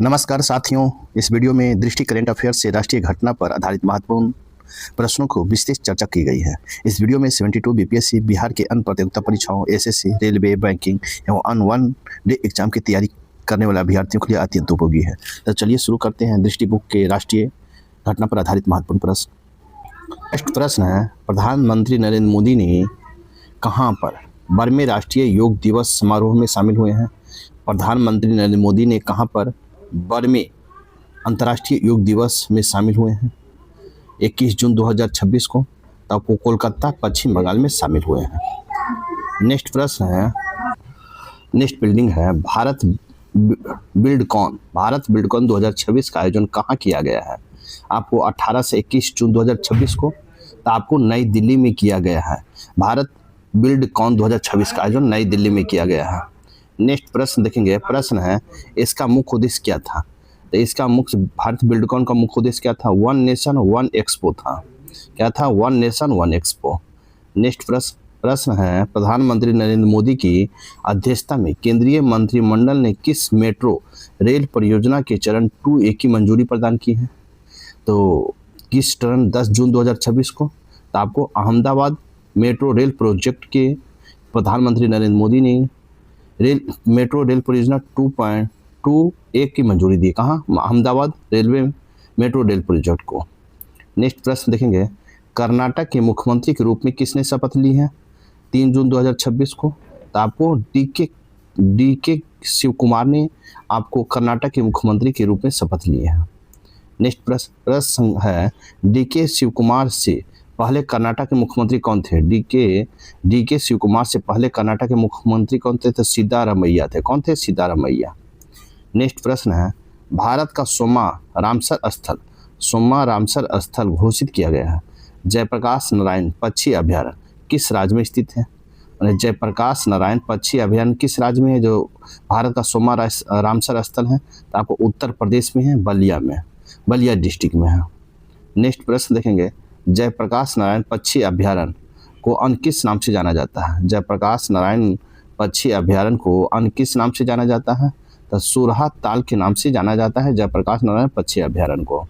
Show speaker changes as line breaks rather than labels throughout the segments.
नमस्कार साथियों, इस वीडियो में दृष्टि करंट अफेयर्स से राष्ट्रीय घटना पर आधारित महत्वपूर्ण प्रश्नों को विस्तृत चर्चा की गई है। इस वीडियो में 72 बीपीएससी बिहार के अन्य प्रतियोगिता परीक्षाओं एसएससी, रेलवे, बैंकिंग एवं अन्य वन डे एग्जाम की तैयारी करने वाले अभ्यर्थियों के लिए अत्यंत उपयोगी है। तो चलिए शुरू करते हैं दृष्टि बुक के राष्ट्रीय घटना पर आधारित महत्वपूर्ण प्रश्न। नेक्स्ट प्रश्न है, प्रधानमंत्री नरेंद्र मोदी ने कहाँ पर बर्मे राष्ट्रीय योग दिवस समारोह में शामिल हुए हैं? प्रधानमंत्री नरेंद्र मोदी ने कहाँ पर बर्मे अंतर्राष्ट्रीय योग दिवस में शामिल हुए हैं? 21 जून 2026 को। तब वो कोलकाता, पश्चिम बंगाल में शामिल हुए हैं। नेक्स्ट प्रश्न है, नेक्स्ट बिल्डिंग है, भारत बिल्डकॉन 2026 का आयोजन कहाँ किया गया है? आपको 18 से 21 जून 2026 को। तो आपको नई दिल्ली में किया गया है। भारत बिल्डकॉन 2026 का आयोजन नई दिल्ली में किया गया है। नेक्स्ट प्रश्न देखेंगे, प्रश्न है, इसका मुख्य उद्देश्य क्या था? तो इसका मुख्य भारत बिल्डकॉन का मुख्य उद्देश्य क्या था? वन नेशन वन एक्सपो था। क्या था? One nation one expo. Next प्रश्न है, प्रधानमंत्री नरेंद्र मोदी की अध्यक्षता में केंद्रीय मंत्रिमंडल ने किस मेट्रो रेल परियोजना के चरण 2A की मंजूरी प्रदान की है? तो किस चरण 10 जून 2026 को। तो आपको अहमदाबाद मेट्रो रेल प्रोजेक्ट के प्रधानमंत्री नरेंद्र मोदी ने मेट्रो रेल परियोजना 2.2A की मंजूरी दी। कहाँ? Ahmedabad railway metro rail project को। नेक्स्ट प्रश्न देखेंगे, कर्नाटक के मुख्यमंत्री के रूप में किसने शपथ ली है 3 जून 2026 को? तो आपको डी के शिव कुमार ने आपको कर्नाटक के मुख्यमंत्री के रूप में शपथ ली है। नेक्स्ट प्रश्न है, डी.के. शिव कुमार से पहले कर्नाटक के मुख्यमंत्री कौन थे? डी.के. शिव कुमार से पहले कर्नाटक के मुख्यमंत्री कौन थे? तो सिद्धारमैया थे। कौन थे? सिद्धारमैया। नेक्स्ट प्रश्न है, भारत का सोमा रामसर स्थल घोषित किया गया है। जयप्रकाश नारायण पक्षी अभ्यारण्य किस राज्य में स्थित है? जयप्रकाश नारायण पक्षी अभ्यारण्य किस राज्य में है जो भारत का सोमा रामसर स्थल है? तो आपको उत्तर प्रदेश में है, बलिया डिस्ट्रिक्ट में है। नेक्स्ट प्रश्न देखेंगे, जयप्रकाश नारायण पक्षी अभ्यारण्य को अन्य किस नाम से जाना जाता है? जयप्रकाश नारायण पक्षी अभ्यारण्य को अन्य किस नाम से जाना जाता है? तो सुरहा ताल के नाम से जाना जाता है जयप्रकाश नारायण पक्षी अभ्यारण्य को।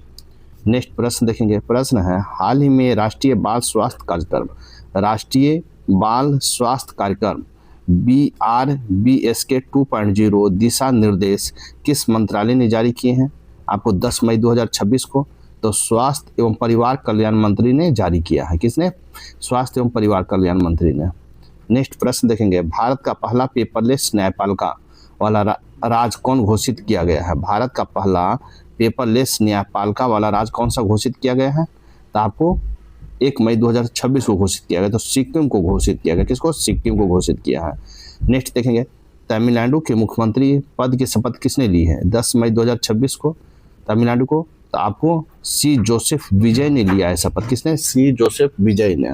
नेक्स्ट प्रश्न देखेंगे, प्रश्न है, हाल ही में राष्ट्रीय बाल स्वास्थ्य कार्यक्रम BRBSK 2.0 दिशा निर्देश किस मंत्रालय ने जारी किए हैं? आपको 10 मई 2026 को। तो स्वास्थ्य एवं परिवार कल्याण मंत्री ने जारी किया है। किसने? स्वास्थ्य एवं परिवार कल्याण मंत्री ने। नेक्स्ट प्रश्न देखेंगे, भारत का पहला पेपरलेस न्यायपालिका वाला राज्य कौन घोषित किया गया है? भारत का पहला पेपरलेस न्यायपालिका वाला राज्य कौन सा घोषित किया गया है? तो आपको 1 मई 2026 को घोषित किया गया। तो सिक्किम को घोषित किया गया। किसको? सिक्किम को घोषित किया है। नेक्स्ट देखेंगे, तमिलनाडु के मुख्यमंत्री पद की शपथ किसने ली है 10 मई 2026 को तमिलनाडु को? तो आपको सी जोसेफ विजय ने लिया है शपथ। किसने? सी जोसेफ विजय ने।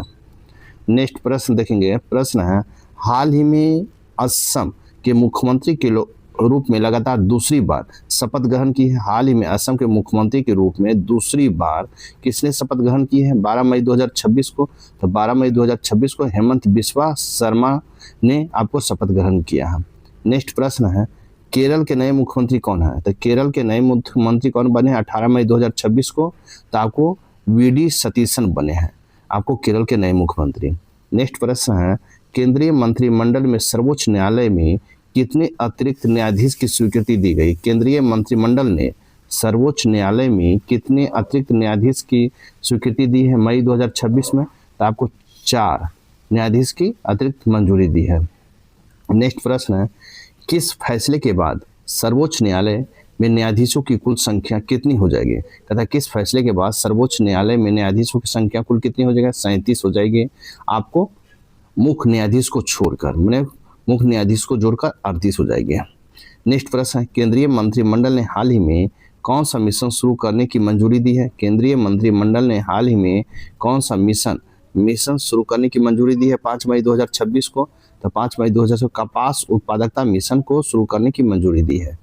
नेक्स्ट प्रश्न देखेंगे, प्रश्न है, हाल ही में असम के मुख्यमंत्री के रूप में लगातार दूसरी बार शपथ ग्रहण की है। हाल ही में असम के मुख्यमंत्री के रूप में दूसरी बार किसने शपथ ग्रहण की है? 12 मई 2026 को। तो 12 मई 2026 को हेमंत बिस्वा शर्मा ने आपको शपथ ग्रहण किया है। नेक्स्ट प्रश्न है, केरल के नए मुख्यमंत्री कौन है? तो केरल के नए मुख्यमंत्री कौन बने 18 मई 2026 को? तो आपको वी.डी. सतीशन बने हैं आपको केरल के नए मुख्यमंत्री। नेक्स्ट प्रश्न है, केंद्रीय मंत्रिमंडल में सर्वोच्च न्यायालय में कितने अतिरिक्त न्यायाधीश की स्वीकृति दी गई? केंद्रीय मंत्रिमंडल ने सर्वोच्च न्यायालय में कितने अतिरिक्त न्यायाधीश की स्वीकृति दी है मई 2026 में? तो आपको 4 न्यायाधीश की अतिरिक्त मंजूरी दी है। नेक्स्ट प्रश्न है, किस फैसले के बाद सर्वोच्च न्यायालय में न्यायाधीशों की कुल संख्या कितनी हो जाएगी? तथा किस फैसले के बाद सर्वोच्च न्यायालय में न्यायाधीशों की संख्या कुल कितनी हो जाएगी? 37 हो जाएगी। आपको मुख्य न्यायाधीश को छोड़कर मुख्य न्यायाधीश को जोड़कर 38 हो जाएगी। नेक्स्ट प्रश्न है, केंद्रीय मंत्रिमंडल ने हाल ही में कौन सा मिशन शुरू करने की मंजूरी दी है? केंद्रीय मंत्रिमंडल ने हाल ही में कौन सा मिशन शुरू करने की मंजूरी दी है 5 मई 2026 को? तो 5 मई 2026 कपास उत्पादकता मिशन को शुरू करने की मंजूरी दी है।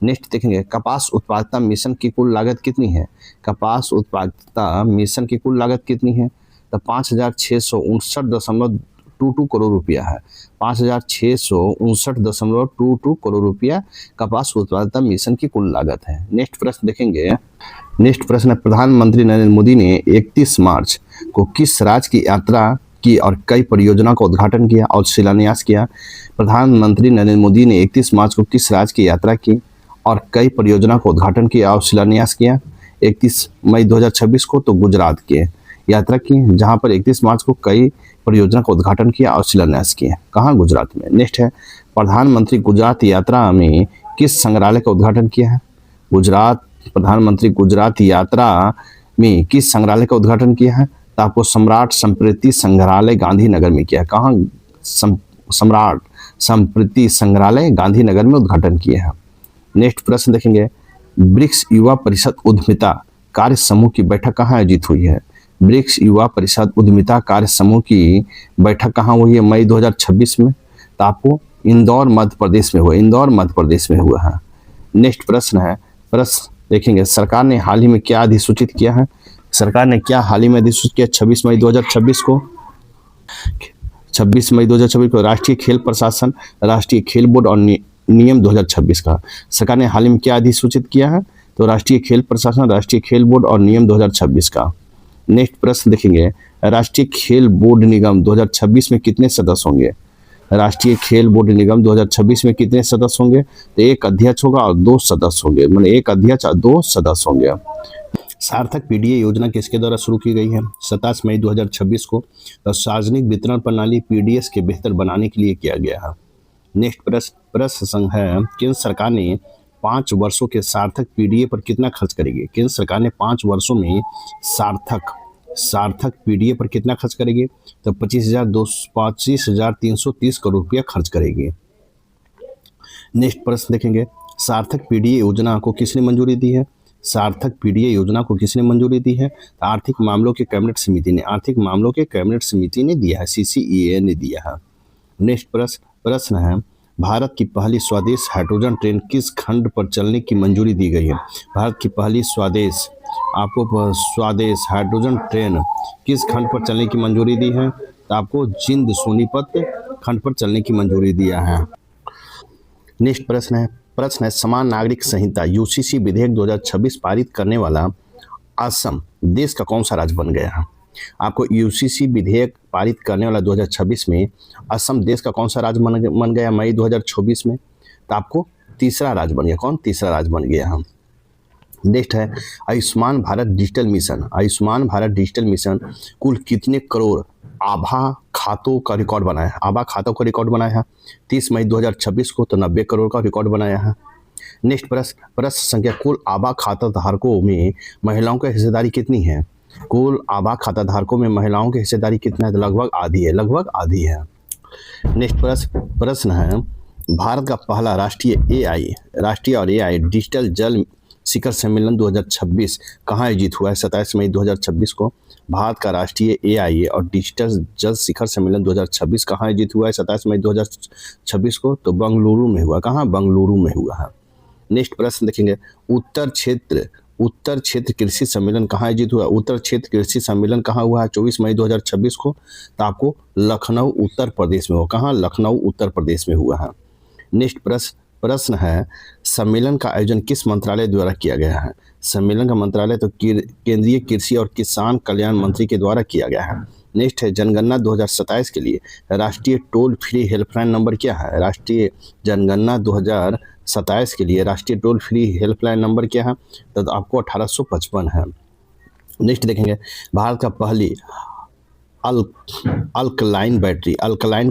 नेक्स्ट देखेंगे, कपास उत्पादकता मिशन की कुल लागत कितनी है? कपास उत्पादकता मिशन की कुल लागत कितनी है? तो 5,659 करोड़ रुपया है। 5,659.22 करोड़ रुपया कपास उत्पादकता मिशन की कुल लागत है। नेक्स्ट प्रश्न देखेंगे। नेक्स्ट प्रश्न है, प्रधानमंत्री नरेंद्र मोदी ने 31 मार्च को किस राज्य की यात्रा की और कई परियोजनाओं का उद्घाटन किया और शिलान्यास किया? प्रधानमंत्री नरेंद्र मोदी ने 31 मार्च को किस राज्य की यात्रा की और कई परियोजनाओं का उद्घाटन किया और शिलान्यास किया? 31 मई 2026 को तो गुजरात की यात्रा की, जहां पर 31 मार्च को कई परियोजना का उद्घाटन किया और शिलान्यास किया। कहाँ? गुजरात में। नेक्स्ट है, प्रधानमंत्री गुजरात यात्रा में किस संग्रहालय का उद्घाटन किया है? प्रधानमंत्री गुजरात यात्रा में किस संग्रहालय का उद्घाटन किया है? तो आपको सम्राट स्मृति संग्रहालय गांधीनगर में किया है। कहाँ? सम्राट स्मृति संग्रहालय गांधीनगर में उद्घाटन किया है। नेक्स्ट प्रश्न देखेंगे, ब्रिक्स युवा परिषद उद्यमिता कार्य समूह की बैठक कहाँ आयोजित हुई है? ब्रिक्स युवा परिषद उद्यमिता कार्य समूह की बैठक कहाँ हुई है? मई 2026 में। तो आपको इंदौर मध्य प्रदेश में हुआ, इंदौर मध्य प्रदेश में हुआ है। नेक्स्ट प्रश्न है, प्रश्न देखेंगे, सरकार ने हाल ही में क्या अधिसूचित किया है? सरकार ने क्या हाल ही में अधिसूचित किया? 26 मई 2026 को 26 मई 2026 को राष्ट्रीय खेल प्रशासन, राष्ट्रीय खेल बोर्ड और नियम 2026 का सरकार ने हाल ही में क्या अधिसूचित किया है? तो राष्ट्रीय खेल प्रशासन, राष्ट्रीय खेल बोर्ड और नियम 2026 का। नेक्स्ट प्रश्न देखेंगे, राष्ट्रीय खेल बोर्ड निगम 2026 में कितने सदस्य होंगे? राष्ट्रीय खेल बोर्ड निगम 2026 में कितने सदस्य होंगे? तो एक अध्यक्ष होगा और 2 सदस्य होंगे, मतलब एक अध्यक्ष और 2 सदस्य होंगे। सार्थक पीडीए योजना किसके द्वारा शुरू की गई है? 27 मई 2026 को। तो सार्वजनिक वितरण प्रणाली पीडीएस के बेहतर बनाने के लिए किया गया है। नेक्स्ट प्रश्न संग है, केंद्र सरकार ने 5 वर्षों के सार्थक पीडीए पर कितना खर्च करेगी? केंद्र सरकार ने 5 वर्षों में सार्थक पीडीए पर कितना खर्च करेगी? तो 25,330 करोड़ रुपया खर्च करेगी। नेक्स्ट प्रश्न देखेंगे, सार्थक पीडीए योजना को किसने मंजूरी दी है? सार्थक पीडीए योजना को किसने मंजूरी दी है? आर्थिक मामलों के कैबिनेट समिति ने, आर्थिक मामलों के कैबिनेट समिति ने दिया है, CCEA ने दिया है। नेक्स्ट प्रश्न है, भारत की पहली स्वदेश हाइड्रोजन ट्रेन किस खंड पर चलने की मंजूरी दी गई है? भारत की पहली स्वदेश हाइड्रोजन ट्रेन किस खंड पर चलने की मंजूरी दी है? तो आपको जिंद सोनीपत खंड पर चलने की मंजूरी दिया है। नेक्स्ट प्रश्न है, समान नागरिक संहिता UCC विधेयक 2026 पारित करने वाला असम देश का कौन सा राज्य बन गया है? आपको UCC विधेयक पारित करने वाला 2026 में असम देश का कौन सा राज्य बन गया मई 2024 में? तो आपको तीसरा राज्य बन गया। कौन? तीसरा राज्य बन गया है। नेक्स्ट है, आयुष्मान भारत डिजिटल मिशन कुल कितने करोड़ आभा खातों का रिकॉर्ड बनाया है? आभा खातों का रिकॉर्ड बनाया है 30 मई 2026 को, तो 90 करोड़ का रिकॉर्ड बनाया है। नेक्स्ट प्रश्न संख्या, कुल आभा खाता धारकों में महिलाओं की हिस्सेदारी कितनी है? कुल आभा खाता धारकों में महिलाओं की हिस्सेदारी कितना है? तो लगभग आधी है। नेक्स्ट प्रश्न है, भारत का पहला राष्ट्रीय और AI डिजिटल जल शिखर सम्मेलन 2026 कहाँ आयोजित हुआ है? 27 मई 2026 को। भारत का राष्ट्रीय AI और डिजिटल जल शिखर सम्मेलन 2026 कहाँ आयोजित हुआ है? 27 मई 2026 को, तो बंगलुरु में हुआ। कहाँ? बंगलुरु में हुआ है। नेक्स्ट प्रश्न देखेंगे, उत्तर क्षेत्र कृषि सम्मेलन कहाँ आयोजित हुआ? उत्तर क्षेत्र कृषि सम्मेलन कहाँ हुआ है? 24 मई 2026 को। तो आपको लखनऊ उत्तर प्रदेश में हुआ। कहाँ? लखनऊ उत्तर प्रदेश में हुआ है। नेक्स्ट प्रश्न है, सम्मेलन का आयोजन किस मंत्रालय द्वारा किया गया है? सम्मेलन का मंत्रालय तो केंद्रीय कृषि और किसान कल्याण मंत्री के द्वारा किया गया है। नेक्स्ट है, जनगणना 2027 के लिए राष्ट्रीय टोल फ्री हेल्पलाइन नंबर क्या है? राष्ट्रीय जनगणना 2027 के लिए राष्ट्रीय टोल फ्री हेल्पलाइन नंबर क्या है? तो आपको 1855 है। नेक्स्ट देखेंगे, भारत का पहली अल्कलाइन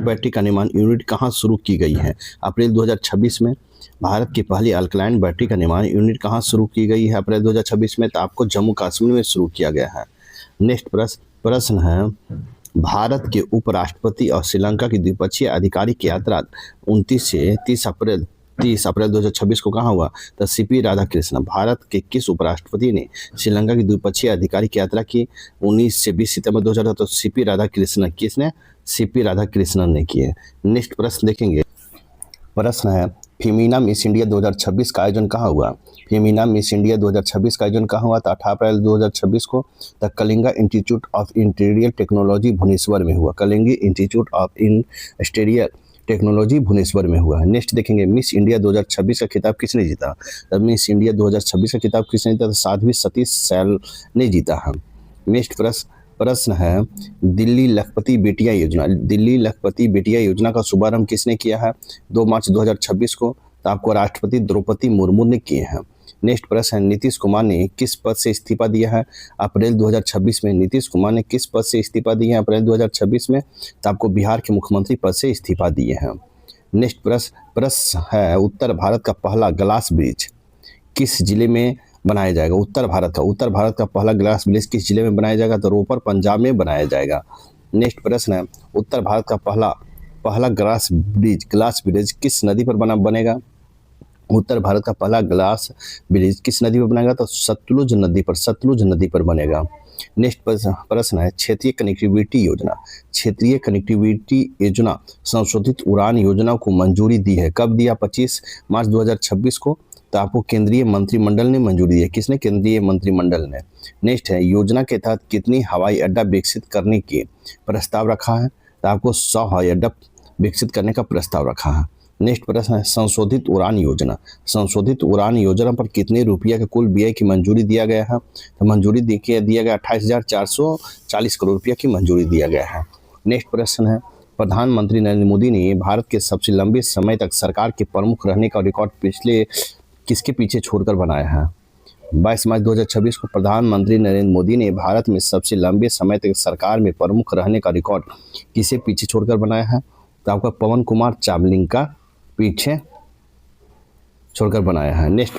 बैटरी का निर्माण यूनिट कहाँ शुरू की गई है? अप्रैल 2026 में। भारत की पहली अल्कलाइन बैटरी का निर्माण यूनिट कहाँ शुरू की गई है? अप्रैल 2026 में। तो आपको जम्मू कश्मीर में शुरू किया गया है। नेक्स्ट प्रश्न है, भारत के उपराष्ट्रपति और श्रीलंका की द्विपक्षीय आधिकारिक यात्रा 29 से 30 अप्रैल 2026 को कहाँ हुआ? तो CP राधाकृष्णन। भारत के किस उपराष्ट्रपति ने श्रीलंका की द्विपक्षीय आधिकारिक यात्रा की? 19 से 20 सितंबर 2000। तो CP राधाकृष्णन। किसने? CP राधाकृष्णन ने की है। नेक्स्ट प्रश्न देखेंगे, प्रश्न है, फेमिना मिस इंडिया 2026 का आयोजन कहाँ हुआ? फेमिना मिस इंडिया 2026 का आयोजन कहाँ हुआ? तो 18 अप्रैल 2026 को the Kalinga Institute of Interior Technology Bhubaneswar में हुआ। Kalinga Institute of Interior Technology Bhubaneswar में हुआ है। नेक्स्ट देखेंगे, मिस इंडिया 2026 का खिताब किसने जीता? तो मिस इंडिया 2026 का खिताब किसने जीता? तो साध्वी सतीश सैल ने जीता है। नेक्स्ट प्रश्न है, दिल्ली लखपति बेटिया योजना। दिल्ली लखपति बेटिया योजना का शुभारंभ किसने किया है? 2 मार्च 2026 को। तो आपको राष्ट्रपति द्रौपदी मुर्मू ने किए हैं। नेक्स्ट प्रश्न है, नीतीश कुमार ने किस पद से इस्तीफा दिया है अप्रैल 2026 में? नीतीश कुमार ने किस पद से इस्तीफा दिया है अप्रैल 2026 में? तो आपको बिहार के मुख्यमंत्री पद से इस्तीफा दिए हैं। नेक्स्ट प्रश्न है, उत्तर भारत का पहला ग्लास ब्रिज किस जिले में बनाया जाएगा? उत्तर भारत का पहला ग्लास ब्रिज किस जिले में बनाया जाएगा? तो रोपर पंजाब में बनाया जाएगा। नेक्स्ट प्रश्न है, उत्तर भारत का पहला ग्लास ब्रिज किस नदी पर बनेगा? उत्तर भारत का पहला ग्लास ब्रिज किस नदी पर बनेगा? तो सतलुज नदी पर बनेगा। नेक्स्ट प्रश्न है, क्षेत्रीय कनेक्टिविटी योजना संशोधित उड़ान योजना को मंजूरी दी है। कब दिया? 25 मार्च 2026 को। तो आपको केंद्रीय मंत्रिमंडल ने मंजूरी दी है। किसने? केंद्रीय मंत्रिमंडल ने। नेक्स्ट है, योजना के तहत कितनी हवाई अड्डा विकसित करने के प्रस्ताव रखा है? तो आपको 100 हवाई अड्डा विकसित करने का प्रस्ताव रखा है। नेक्स्ट प्रश्न है, संशोधित उड़ान योजना पर कितने रुपया के कुल व्यय की मंजूरी दिया गया है? तो मंजूरी दिया गया 28,440 करोड़ रुपया की मंजूरी दिया गया है। नेक्स्ट प्रश्न है, प्रधानमंत्री नरेंद्र मोदी ने भारत के सबसे लंबे समय तक सरकार के प्रमुख रहने का रिकॉर्ड पिछले किसके पीछे छोड़कर बनाया है? 22 मार्च 2026 को प्रधानमंत्री नरेंद्र मोदी ने भारत में सबसे लंबे समय तक सरकार में प्रमुख रहने का रिकॉर्ड किसे पीछे छोड़कर बनाया है? तो आपका पवन कुमार चामलिंग का पीछे छोड़कर बनाया है। नेक्स्ट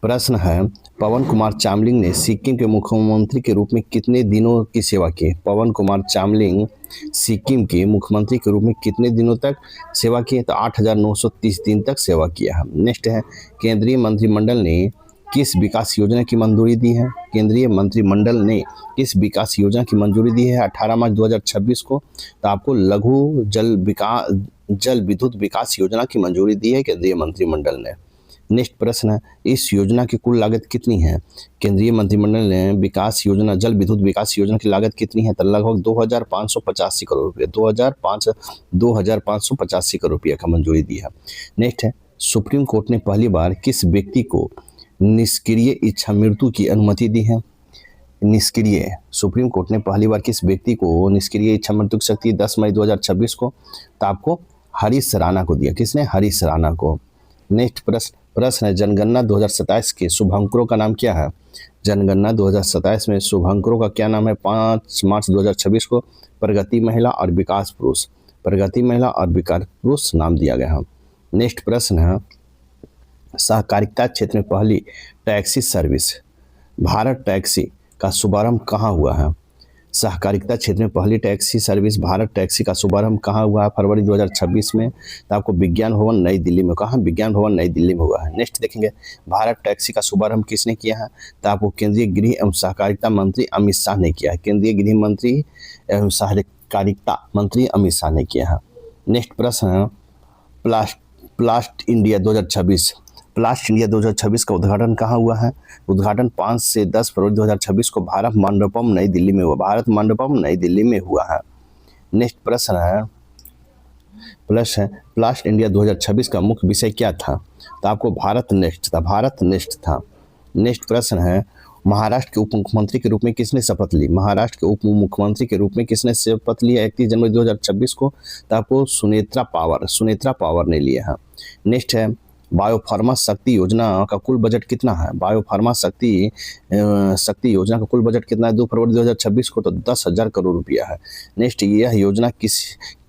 प्रश्न है, पवन कुमार चामलिंग ने सिक्किम के मुख्यमंत्री के रूप में कितने दिनों की सेवा की? पवन कुमार चामलिंग सिक्किम के मुख्यमंत्री के रूप में कितने दिनों तक सेवा की? तो 8,930 दिन तक सेवा किया है। नेक्स्ट है, केंद्रीय मंत्रिमंडल ने किस विकास योजना की मंजूरी दी है? केंद्रीय मंत्रिमंडल ने किस विकास योजना की मंजूरी दी है 18 मार्च 2026 को? तो आपको लघु जल विद्युत विकास योजना की मंजूरी दी है केंद्रीय मंत्रिमंडल ने। नेक्स्ट प्रश्न है, इस योजना की कुल लागत कितनी है? केंद्रीय मंत्रिमंडल ने जल विद्युत विकास योजना की लागत कितनी है? तो लगभग 2,585 करोड़ रुपये 2,585 करोड़ रुपये का मंजूरी दी है। नेक्स्ट है, सुप्रीम कोर्ट ने पहली बार किस व्यक्ति को निष्क्रिय इच्छा मृत्यु की अनुमति दी है? सुप्रीम कोर्ट ने पहली बार किस व्यक्ति को निष्क्रिय इच्छा मृत्यु की शक्ति 10 मई 2026 को? तो आपको हरीश राणा को दिया। किसने? हरीश राणा को। नेक्स्ट प्रश्न है, जनगणना 2027 के शुभांकरों का नाम क्या है? जनगणना 2027 में शुभांकरों का क्या नाम है? 5 मार्च 2026 को प्रगति महिला और विकास पुरुष नाम दिया गया है। नेक्स्ट प्रश्न है, सहकारिता क्षेत्र में पहली टैक्सी सर्विस भारत टैक्सी का शुभारंभ कहाँ हुआ है? सहकारिता क्षेत्र में पहली टैक्सी सर्विस भारत टैक्सी का शुभारंभ कहाँ हुआ है? फरवरी 2026 में। तो आपको विज्ञान भवन नई दिल्ली में। कहाँ? विज्ञान भवन नई दिल्ली में हुआ है। नेक्स्ट देखेंगे, भारत टैक्सी का शुभारंभ किसने किया है? तो आपको केंद्रीय गृह एवं सहकारिता मंत्री अमित शाह ने किया है। केंद्रीय गृह मंत्री एवं सहकारिता मंत्री अमित शाह ने किया है। नेक्स्ट प्रश्न है, प्लास्ट इंडिया 2026 का उद्घाटन कहाँ हुआ है? उद्घाटन 5 से 10 फरवरी 2026 को भारत मंडपम नई दिल्ली में हुआ है। नेक्स्ट प्रश्न है, प्लास्ट इंडिया 2026 का मुख्य विषय क्या था? तो आपको भारत नेक्स्ट था। नेक्स्ट प्रश्न है, महाराष्ट्र के उप मुख्यमंत्री के रूप में किसने शपथ ली? 31 जनवरी 2026 को। तो आपको सुनेत्रा पावर ने लिया है। नेक्स्ट है, बायोफार्मा शक्ति योजना का कुल बजट कितना है? बायोफार्मा शक्ति योजना का कुल बजट कितना है 2 फरवरी 2026 को? तो 10,000 करोड़ रुपया है। नेक्स्ट, यह योजना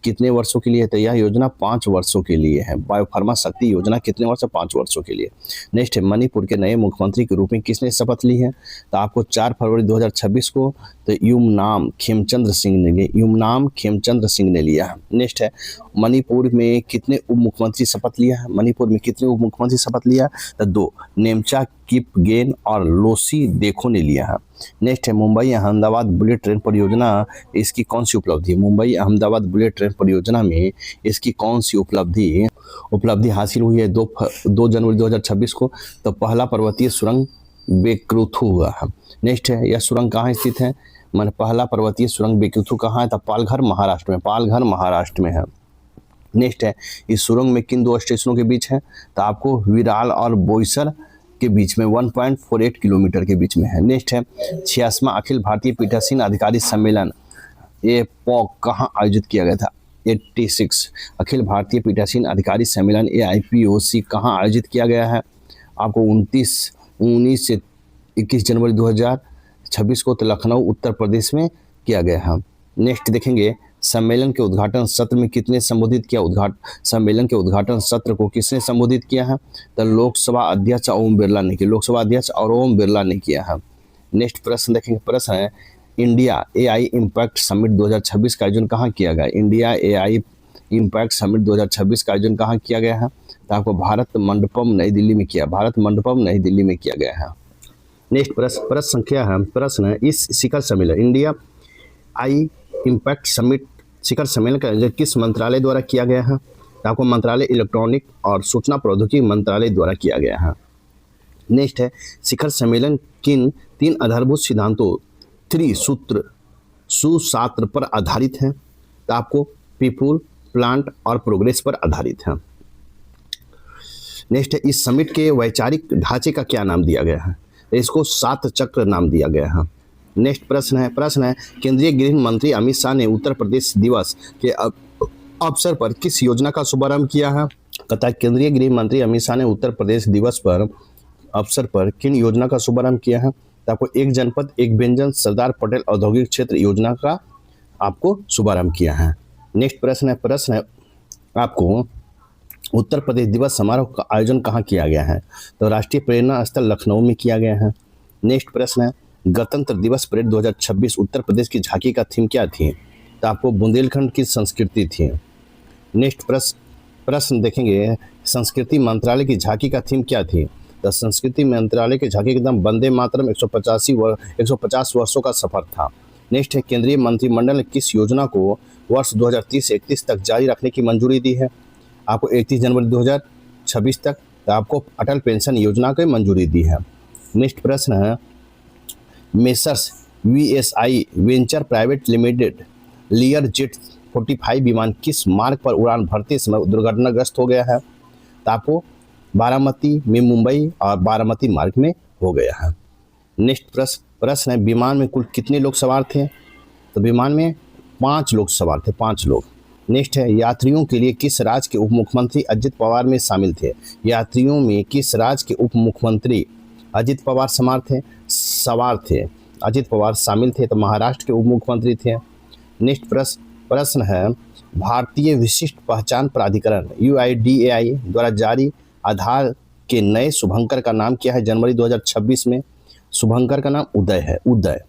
कितने वर्षों के लिए है? तो यह योजना 5 वर्षों के लिए है। बायोफार्मा शक्ति योजना कितने वर्ष? 5 वर्षों के लिए। नेक्स्ट है, मणिपुर के नए मुख्यमंत्री के रूप में किसने शपथ ली है? तो आपको 4 फरवरी 2026 को तो युमनाम खेमचंद्र सिंह ने लिया है। नेक्स्ट है, मणिपुर में कितने उप मुख्यमंत्री शपथ लिया है? तो 2। नेमचा किपगेन और लोसी देखो ने लिया है। नेक्स्ट है मुंबई अहमदाबाद बुलेट ट्रेन परियोजना, इसकी कौन सी उपलब्धि है? मुंबई अहमदाबाद बुलेट ट्रेन परियोजना में इसकी कौन सी उपलब्धि हासिल हुई है 2 जनवरी 2026 को? तो पहला पर्वतीय सुरंग बेकृथु हुआ है। नेक्स्ट है यह सुरंग कहाँ स्थित है? मैंने पहला पर्वतीय सुरंग बेकृथु कहाँ है? तो पालघर महाराष्ट्र में है। नेक्स्ट है इस सुरंग में किन 2 स्टेशनों के बीच है? तो आपको विराल और बोईसर के बीच में 1.48 किलोमीटर के बीच में है। नेक्स्ट है 86वां अखिल भारतीय पीठासीन अधिकारी सम्मेलन ये पॉक कहाँ आयोजित किया गया था? 86 अखिल भारतीय पीठासीन अधिकारी सम्मेलन AIPOC कहाँ आयोजित किया गया है? आपको 19 से 21 जनवरी 2026 को तो लखनऊ उत्तर प्रदेश में किया गया है। नेक्स्ट देखेंगे सम्मेलन के उद्घाटन सत्र में कितने संबोधित किया? सम्मेलन के उद्घाटन सत्र को किसने संबोधित किया है? तो लोकसभा अध्यक्ष ओम बिरला ने किया। लोकसभा अध्यक्ष और ओम बिरला ने किया है। नेक्स्ट प्रश्न देखेंगे, प्रश्न है इंडिया AI इम्पैक्ट समिट 2026 का आयोजन कहाँ किया गया? इंडिया AI इम्पैक्ट समिट 2026 का आयोजन कहाँ किया गया है? तो आपको भारत मंडपम नई दिल्ली में किया गया है। नेक्स्ट प्रश्न संख्या है, प्रश्न है इस शिखर सम्मेलन इंडिया AI इम्पैक्ट समिट शिखर सम्मेलन का आयोजन किस मंत्रालय द्वारा किया गया है? तो आपको मंत्रालय इलेक्ट्रॉनिक और सूचना प्रौद्योगिकी मंत्रालय द्वारा किया गया है। नेक्स्ट है शिखर सम्मेलन किन 3 आधारभूत सिद्धांतों सुशास्त्र पर आधारित है? तो आपको पीपुल, प्लांट और प्रोग्रेस पर आधारित है। नेक्स्ट है इस समिट के वैचारिक ढांचे का क्या नाम दिया गया है? इसको 7 चक्र नाम दिया गया है। नेक्स्ट प्रश्न है केंद्रीय गृह मंत्री अमित शाह ने उत्तर प्रदेश दिवस के अवसर पर किस योजना का शुभारंभ किया है? कहता है केंद्रीय गृह मंत्री अमित शाह ने उत्तर प्रदेश दिवस पर अवसर पर किन योजना का शुभारंभ किया है? तो आपको एक जनपद एक व्यंजन सरदार पटेल औद्योगिक क्षेत्र योजना का आपको शुभारंभ किया है। नेक्स्ट प्रश्न है आपको उत्तर प्रदेश दिवस समारोह का आयोजन कहाँ किया गया है? तो राष्ट्रीय प्रेरणा स्थल लखनऊ में किया गया है। नेक्स्ट प्रश्न है गणतंत्र दिवस परेड 2026 उत्तर प्रदेश की झांकी का थीम क्या थी? तो आपको बुंदेलखंड की संस्कृति थी। नेक्स्ट प्रश्न देखेंगे संस्कृति मंत्रालय की झांकी का थीम क्या थी? तो संस्कृति मंत्रालय की झांकी का नाम वंदे मातरम 150 वर्षों का सफर था। नेक्स्ट है केंद्रीय मंत्रिमंडल ने किस योजना को वर्ष 2030 से 31 तक जारी रखने की मंजूरी दी है? आपको 31 जनवरी 2026 तक आपको अटल पेंशन योजना को मंजूरी दी है। नेक्स्ट प्रश्न है messrs VSI venture private limited लियर jet 45 विमान किस मार्ग पर उड़ान भरते समय दुर्घटनाग्रस्त हो गया है? तो आपको बारामती में मुंबई और बारामती मार्ग में हो गया है। नेक्स्ट प्रश्न है विमान में कुल कितने लोग सवार थे? तो विमान में 5 लोग सवार थे, 5 लोग। नेक्स्ट है यात्रियों के लिए किस राज्य के उप मुख्यमंत्री अजित पवार में शामिल थे? यात्रियों में किस राज्य के उप मुख्यमंत्री अजित पवार सवार थे? अजित पवार शामिल थे तो महाराष्ट्र के उप मुख्यमंत्री थे। नेक्स्ट प्रश्न है भारतीय विशिष्ट पहचान प्राधिकरण UIDAI द्वारा जारी आधार के नए शुभंकर का नाम क्या है? जनवरी 2026 में शुभंकर का नाम उदय है, उदय।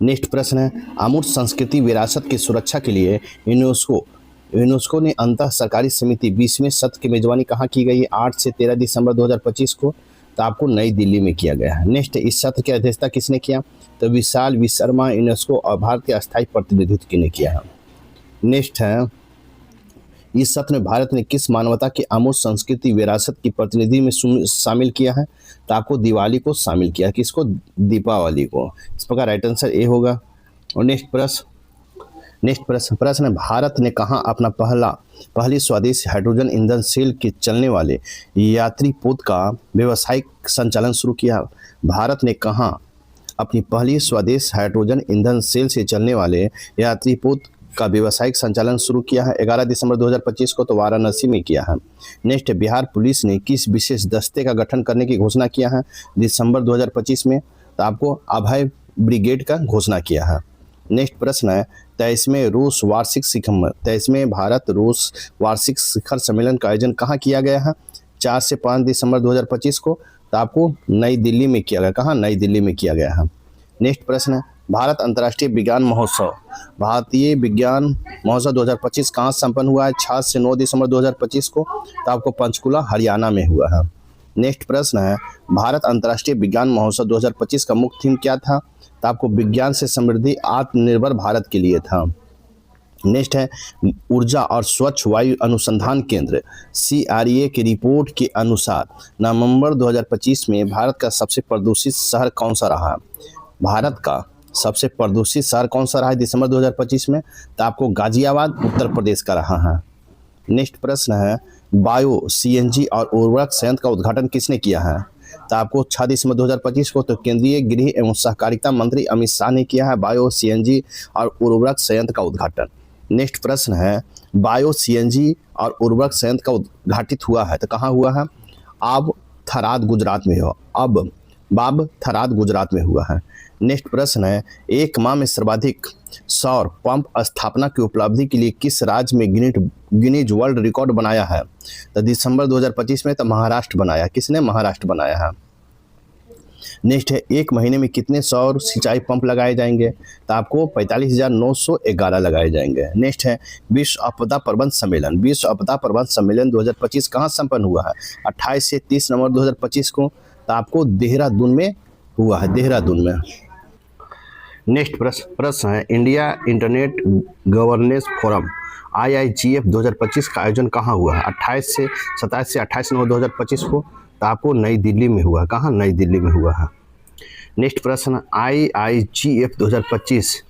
नेक्स्ट प्रश्न है अमूर्त संस्कृति विरासत की सुरक्षा के लिए यूनेस्को ने अंतः सरकारी समिति 20वें सत्र की मेजबानी कहाँ की गई है? 8 से 13 दिसंबर 2025 को तो आपको नई दिल्ली में किया गया है। नेक्स्ट इस सत्र की अध्यक्षता किसने किया? तो विशाल विशर्मा यूनेस्को और भारत के अस्थायी प्रतिनिधित्व ने किया है। नेक्स्ट है इस सत्र में भारत ने किस मानवता की अमूर्त संस्कृति विरासत की प्रतिनिधि में शामिल किया है? तो आपको दिवाली को शामिल किया। किसको? दीपावली को। इस प्रकार राइट आंसर ए होगा। और नेक्स्ट प्रश्न है भारत ने कहाँ अपना पहली स्वदेशी हाइड्रोजन ईंधन सेल के चलने वाले यात्री पोत का व्यावसायिक संचालन शुरू किया? भारत ने कहाँ अपनी पहली स्वदेश हाइड्रोजन ईंधन सेल से चलने वाले यात्री पोत का व्यावसायिक संचालन शुरू किया है? 11 दिसंबर 2025 को तो वाराणसी में किया है। नेक्स्ट बिहार पुलिस ने किस विशेष दस्ते का गठन करने की घोषणा किया है दिसंबर 2025 में? तो आपको अभय ब्रिगेड का घोषणा किया है। नेक्स्ट प्रश्न है 23वें भारत रूस वार्षिक शिखर सम्मेलन का आयोजन कहाँ किया गया है? 4 से 5 दिसंबर 2025 को तो आपको नई दिल्ली में किया गया। कहाँ? नई दिल्ली में किया गया है। नेक्स्ट प्रश्न है भारत अंतर्राष्ट्रीय विज्ञान महोत्सव भारतीय विज्ञान महोत्सव 2025 कहाँ संपन्न हुआ है? 6 से 9 दिसंबर 2025 को तो आपको पंचकुला हरियाणा में हुआ है। नेक्स्ट प्रश्न है, भारत अंतर्राष्ट्रीय विज्ञान महोत्सव 2025 का मुख्य थीम क्या था? तो आपको विज्ञान से समृद्धि आत्मनिर्भर भारत के लिए था। नेक्स्ट है, ऊर्जा और स्वच्छ वायु अनुसंधान केंद्र CREA की रिपोर्ट के अनुसार नवंबर 2025 में भारत का सबसे प्रदूषित शहर कौन सा रहा? भारत का सबसे प्रदूषित शहर कौन सा रहा है दिसंबर 2025 में? तो आपको गाजियाबाद उत्तर प्रदेश का रहा है। नेक्स्ट प्रश्न है, बायो CNG और उर्वरक संयंत्र का उद्घाटन किसने किया है? तो आपको 6 दिसंबर 2025 को तो केंद्रीय गृह एवं सहकारिता मंत्री अमित शाह ने किया है बायो CNG और उर्वरक संयंत्र का उद्घाटन। नेक्स्ट प्रश्न है, बायो CNG और उर्वरक संयंत्र का उद्घाटित हुआ है तो कहाँ हुआ है? अब थराद गुजरात में हो अब बाब थराद गुजरात में हुआ है। नेक्स्ट प्रश्न है, एक माह में सर्वाधिक सौर पंप स्थापना की उपलब्धि के लिए किस राज्य में गिनीज वर्ल्ड रिकॉर्ड बनाया है? तो दिसंबर 2025 में तो महाराष्ट्र बनाया। किसने? महाराष्ट्र बनाया है। नेक्स्ट है, एक महीने में कितने सौर सिंचाई पंप लगाए जाएंगे? तो आपको 45,911 लगाए जाएंगे। नेक्स्ट है, विश्व आपदा प्रबंध सम्मेलन 2025 कहाँ संपन्न हुआ है? 28 से 30 नवंबर 2025 को। तो आपको देहरादून में हुआ है, देहरादून में। नेक्स्ट प्रश्न है, India internet governance forum IIGF 2025 का आयोजन कहाँ हुआ है? 27 से 28 नवंबर 2025 को। तो आपको नई दिल्ली में हुआ। कहाँ? नई दिल्ली में हुआ है। नेक्स्ट प्रश्न, IIGF 2025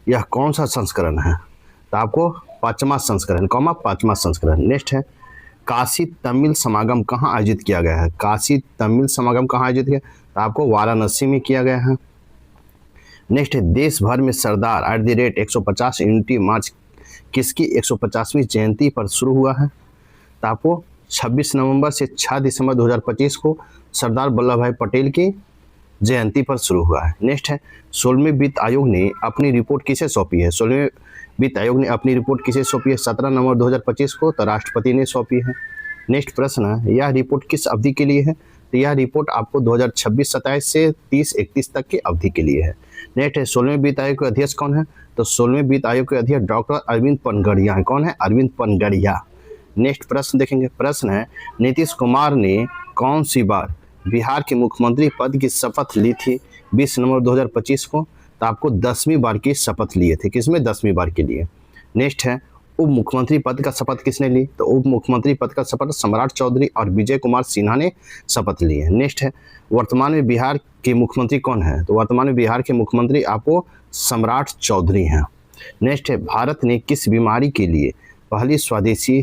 यह कौन सा संस्करण है? तो आपको 5वां संस्करण, 5वां संस्करण। नेक्स्ट है, काशी तमिल समागम कहाँ आयोजित किया गया है? काशी तमिल समागम कहाँ आयोजित किया? तो आपको वाराणसी में किया गया है। नेक्स्ट है, देश भर में सरदार @150 यूनिटी मार्च किसकी 150वीं जयंती पर शुरू हुआ है? तो आपको 26 नवंबर से 6 दिसंबर 2025 को सरदार वल्लभ भाई पटेल की जयंती पर शुरू हुआ है। नेक्स्ट है, 16वें वित्त आयोग ने अपनी रिपोर्ट किसे सौंपी है? 16वें वित्त आयोग ने अपनी रिपोर्ट किसे सौंपी है? 17 नवंबर 2025 को तो राष्ट्रपति ने सौंपी है। नेक्स्ट प्रश्न है, यह रिपोर्ट किस अवधि के लिए है? तो यह रिपोर्ट आपको 2026-27 से 30-31 तक की अवधि के लिए है। नेक्स्ट है, 16वें वित्त आयोग के अध्यक्ष कौन है? तो 16वें वित्त आयोग के अध्यक्ष डॉक्टर अरविंद पनगड़िया है। कौन है? अरविंद पनगड़िया। नेक्स्ट प्रश्न देखेंगे। प्रश्न है, नीतीश कुमार ने कौन सी बार बिहार के मुख्यमंत्री पद की शपथ ली थी 20 नवंबर 2025 को? तो आपको 10वीं बार की शपथ लिए थे। किसमें? 10वीं बार के लिए। नेक्स्ट है, उप मुख्यमंत्री पद का शपथ किसने ली? तो उप मुख्यमंत्री पद का शपथ सम्राट चौधरी और विजय कुमार सिन्हा ने शपथ ली है। नेक्स्ट है, वर्तमान में बिहार के मुख्यमंत्री कौन है? तो वर्तमान में बिहार के मुख्यमंत्री आपको सम्राट चौधरी हैं। नेक्स्ट है, भारत ने किस बीमारी के लिए पहली स्वदेशी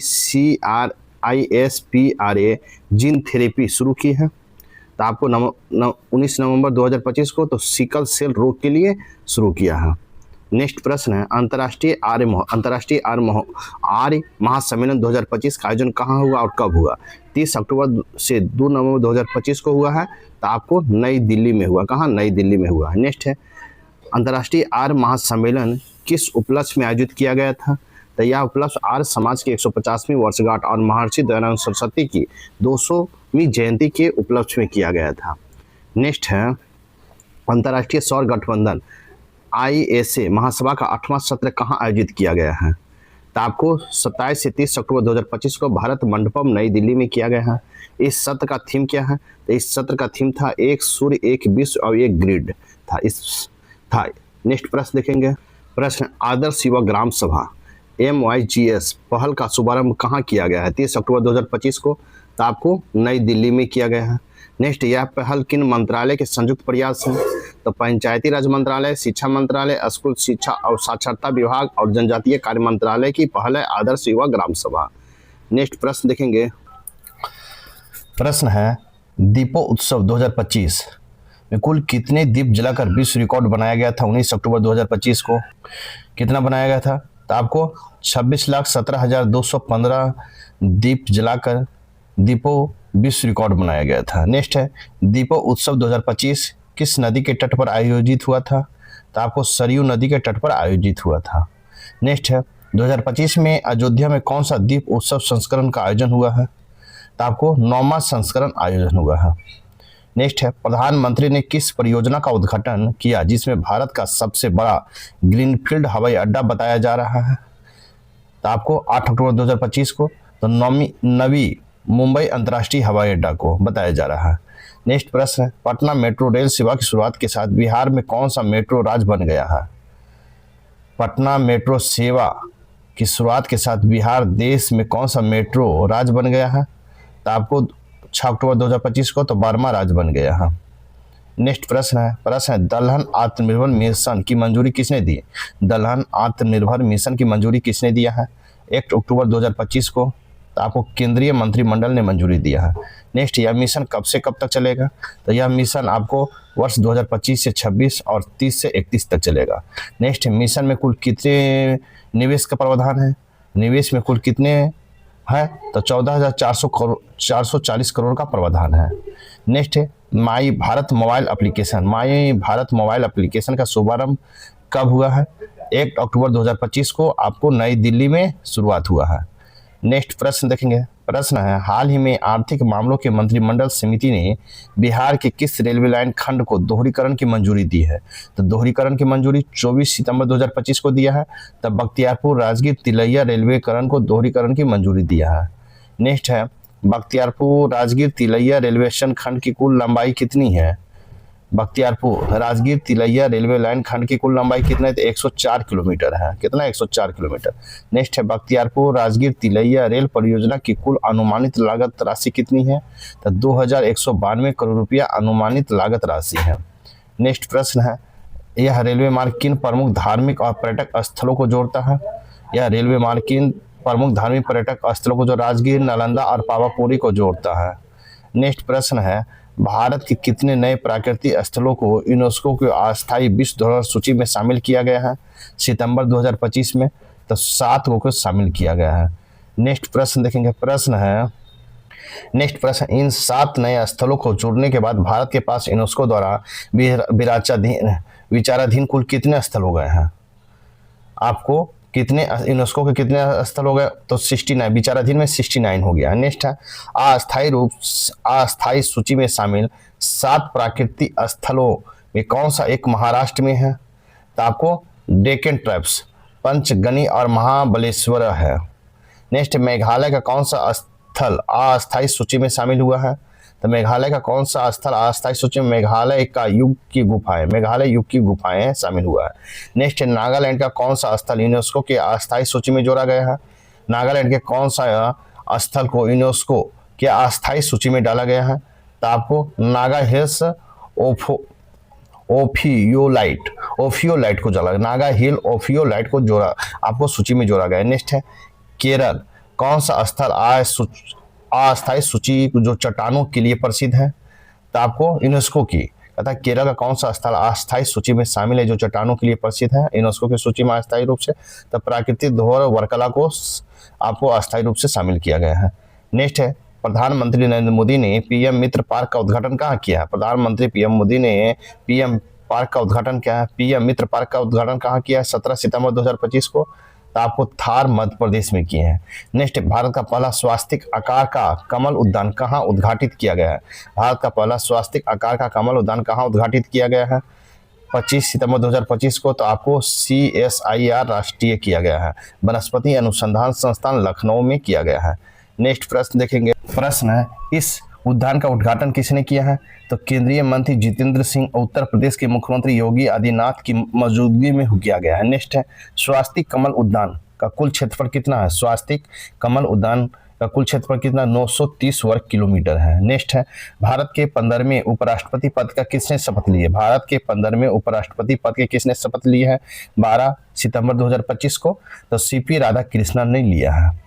CRISPR जीन थेरेपी शुरू की है? तो आपको 19 नवंबर 2025 को तो सिकल सेल रोग के लिए शुरू किया है। नेक्स्ट प्रश्न है, अंतर्राष्ट्रीय आर्य महासम्मेलन 2025 का आयोजन कहाँ हुआ और कब हुआ? 30 अक्टूबर से 2 नवंबर 2025 को हुआ है। तो आपको नई दिल्ली में हुआ। कहाँ? नई दिल्ली में हुआ है। नेक्स्ट है, अंतर्राष्ट्रीय आर्य महासम्मेलन किस उपलक्ष्य में आयोजित किया गया था? तो यह उपलक्ष्य आर्य समाज की 150वीं वर्षगांठ और महर्षि दयानंद सरस्वती की 200वीं जयंती के उपलक्ष्य में किया गया था। नेक्स्ट है, अंतर्राष्ट्रीय सौर गठबंधन ISA महासभा का 8वां सत्र कहाँ आयोजित किया गया है? तो आपको 27 से 30 अक्टूबर 2025 को भारत मंडपम नई दिल्ली में किया गया है। इस सत्र का थीम क्या है? तो इस सत्र का थीम था एक सूर्य, एक विश्व और एक ग्रिड था। नेक्स्ट प्रश्न देखेंगे। प्रश्न, आदर्श युवा ग्राम सभा MYGS पहल का शुभारंभ कहाँ किया गया है? 30 अक्टूबर 2025 को। तो आपको नई दिल्ली में किया गया है। नेक्स्ट, यह पहल किन मंत्रालय के संयुक्त प्रयास है? तो पंचायती राज मंत्रालय, शिक्षा मंत्रालय, स्कूल शिक्षा और साक्षरता विभाग और जनजातीय कार्य मंत्रालय की पहल है आदर्श युवा ग्राम सभा। नेक्स्ट प्रश्न देखेंगे। प्रश्न है, दीपो उत्सव 2025 में कुल कितने दीप जलाकर विश्व रिकॉर्ड बनाया गया था? 19 अक्टूबर 2025 को कितना बनाया गया था? तो आपको 26,17,215 दीप जलाकर दीपो विश्व रिकॉर्ड बनाया गया था। नेक्स्ट है, दीपो उत्सव 2025 किस नदी के तट पर आयोजित हुआ था? तो आपको सरयू नदी के तट पर आयोजित हुआ था। नेक्स्ट है, 2025 में अयोध्या में कौन सा दीप उत्सव संस्करण का आयोजन हुआ है? तो आपको 9वां संस्करण आयोजन हुआ है। नेक्स्ट है, प्रधानमंत्री ने किस परियोजना का उद्घाटन किया जिसमें भारत का सबसे बड़ा ग्रीनफील्ड हवाई अड्डा बताया जा रहा है? तो आपको 8 अक्टूबर 2025 को तो नवी मुंबई अंतर्राष्ट्रीय हवाई अड्डा को बताया जा रहा है। नेक्स्ट प्रश्न है, पटना मेट्रो रेल सेवा की शुरुआत के साथ बिहार में कौन सा मेट्रो राज्य बन गया है? पटना मेट्रो सेवा की शुरुआत के साथ बिहार देश में कौन सा मेट्रो राज्य बन गया है? तो आपको 6 अक्टूबर 2025 को तो 12वां राज्य बन गया है। नेक्स्ट प्रश्न है दलहन आत्मनिर्भर मिशन की मंजूरी किसने दी? दलहन आत्मनिर्भर मिशन की मंजूरी किसने दिया है? 1 अक्टूबर 2025 को तो आपको केंद्रीय मंत्रिमंडल ने मंजूरी दिया है। नेक्स्ट, यह मिशन कब से कब तक चलेगा? तो यह मिशन आपको वर्ष 2025 से 26 और 30 से 31 तक चलेगा। नेक्स्ट, मिशन में कुल कितने निवेश का प्रावधान है? निवेश में कुल कितने है? तो 14,440 करोड़ का प्रावधान है। नेक्स्ट है माई भारत मोबाइल एप्लीकेशन। माई भारत मोबाइल एप्लीकेशन का शुभारंभ कब हुआ है? 1 अक्टूबर 2025 को आपको नई दिल्ली में शुरुआत हुआ है। नेक्स्ट प्रश्न देखेंगे। प्रश्न है, हाल ही में आर्थिक मामलों के मंत्रिमंडल समिति ने बिहार के किस रेलवे लाइन खंड को दोहरीकरण की मंजूरी दी है? तो दोहरीकरण की मंजूरी 24 सितंबर 2025 को दिया है। तब बख्तियारपुर राजगीर तिलैया रेलवेकरण को दोहरीकरण की मंजूरी दिया है। नेक्स्ट है, बख्तियारपुर राजगीर तिलैया रेलवे स्टेशन खंड की कुल लंबाई कितनी है? बख्तियारपुर राजगीर तिलैया रेलवे लाइन खंड की कुल लंबाई कितना है? तो 104 किलोमीटर है। कितना? 104 किलोमीटर। नेक्स्ट है, बख्तियारपुर राजगीर तिलैया रेल परियोजना की कुल अनुमानित लागत राशि कितनी है? तो 2192 करोड़ रुपया अनुमानित लागत राशि है। नेक्स्ट प्रश्न है, यह रेलवे मार्ग किन प्रमुख धार्मिक और पर्यटक स्थलों को जोड़ता है? यह रेलवे मार्ग किन प्रमुख धार्मिक पर्यटक स्थलों को जो राजगीर, नालंदा और पावापुरी को जोड़ता है? नेक्स्ट प्रश्न है, भारत के कितने नए प्राकृतिक स्थलों को यूनेस्को की अस्थायी विश्व धरोहर सूची में शामिल किया गया है? सितंबर 2025 में तो 7 को शामिल किया गया है। नेक्स्ट प्रश्न देखेंगे। नेक्स्ट प्रश्न, इन 7 नए स्थलों को जोड़ने के बाद भारत के पास यूनेस्को द्वारा विचाराधीन कुल कितने स्थल हो गए हैं? आपको कितने यूनेस्को के कितने स्थल हो गए? तो 69, विचाराधीन में 69 हो गया। नेक्स्ट है, अस्थायी सूची में शामिल 7 प्राकृतिक स्थलों में कौन सा एक महाराष्ट्र में है? तो आपको डेक्कन ट्राइब्स, पंचगनी और महाबलेश्वर है। नेक्स्ट, मेघालय का कौन सा स्थल अस्थायी सूची में शामिल हुआ है? तो मेघालय का कौन सा स्थल अस्थायी सूची में? मेघालय का युग की गुफाएं शामिल हुआ है। नेक्स्ट, नागालैंड का कौन सा स्थल यूनेस्को के अस्थायी सूची में जोड़ा गया है? नागालैंड के कौन सा स्थल को यूनेस्को के अस्थायी सूची में डाला गया है? तो आपको नागा हिल्स ओफियोलाइट को जोड़ा, नागा हिल ओफियोलाइट को जोड़ा, आपको सूची में जोड़ा गया। नेक्स्ट है, केरल कौन सा स्थल अस्थायी सूची जो चट्टानों के लिए प्रसिद्ध है? तो आपको यूनेस्को की तथा केरल का कौन सा स्थल अस्थायी सूची में शामिल है जो चट्टानों के लिए प्रसिद्ध है यूनेस्को की सूची में अस्थायी रूप से? तो प्राकृतिक धरोहर वर्कला को आपको अस्थायी रूप से शामिल किया गया है। नेक्स्ट है, प्रधानमंत्री नरेंद्र मोदी ने पीएम मित्र पार्क का उद्घाटन कहाँ किया है? प्रधानमंत्री पीएम मोदी ने पीएम पार्क का उद्घाटन किया है, पीएम मित्र पार्क का उद्घाटन कहाँ किया है? 17 सितंबर 2025 को। तो आपको थार मध्य प्रदेश में किए हैं। नेक्स्ट, भारत का पहला स्वास्तिक आकार का कमल उद्यान कहाँ उद्घाटित किया गया है? भारत का पहला स्वास्तिक आकार का कमल उद्यान कहाँ उद्घाटित किया गया है? 25 सितंबर 2025 को। तो आपको CSIR राष्ट्रीय किया गया है, वनस्पति अनुसंधान संस्थान लखनऊ में किया गया है। नेक्स्ट प्रश्न देखेंगे। प्रश्न है, इस उद्यान का उद्घाटन किसने किया है? तो केंद्रीय मंत्री जितेंद्र सिंह उत्तर प्रदेश के मुख्यमंत्री योगी आदित्यनाथ की मौजूदगी में किया गया है। नेक्स्ट है, स्वास्तिक कमल उद्यान का कुल क्षेत्रफल कितना है? स्वास्तिक कमल उद्यान का कुल क्षेत्रफल कितना? 930 वर्ग किलोमीटर है। नेक्स्ट है, भारत के 15वें उपराष्ट्रपति पद का किसने शपथ ली है? भारत के 15वें उपराष्ट्रपति पद के किसने शपथ ली है? 12 सितंबर 2025 को। तो CP राधाकृष्णन ने लिया है।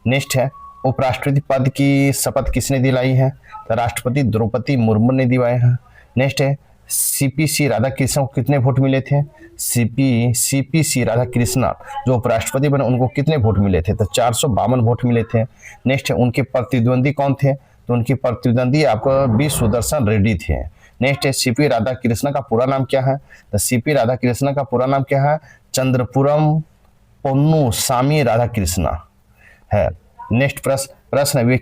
नेक्स्ट है, उपराष्ट्रपति पद की शपथ किसने दिलाई है? तो राष्ट्रपति द्रौपदी मुर्मू ने दिलाए हैं। नेक्स्ट है, CPC राधाकृष्णन को कितने वोट मिले थे? CPC राधाकृष्णन जो उपराष्ट्रपति बने उनको कितने वोट मिले थे? तो 452 वोट मिले थे। नेक्स्ट है, उनके प्रतिद्वंदी कौन थे? तो उनके प्रतिद्वंदी आपको B सुदर्शन रेड्डी थे। नेक्स्ट है, CP राधाकृष्णन का पूरा नाम क्या है? तो CP राधाकृष्णन का पूरा नाम क्या है? चंद्रपुरम पोन्नुसामी राधाकृष्णन है। नेक्स्ट प्रश्न है, वे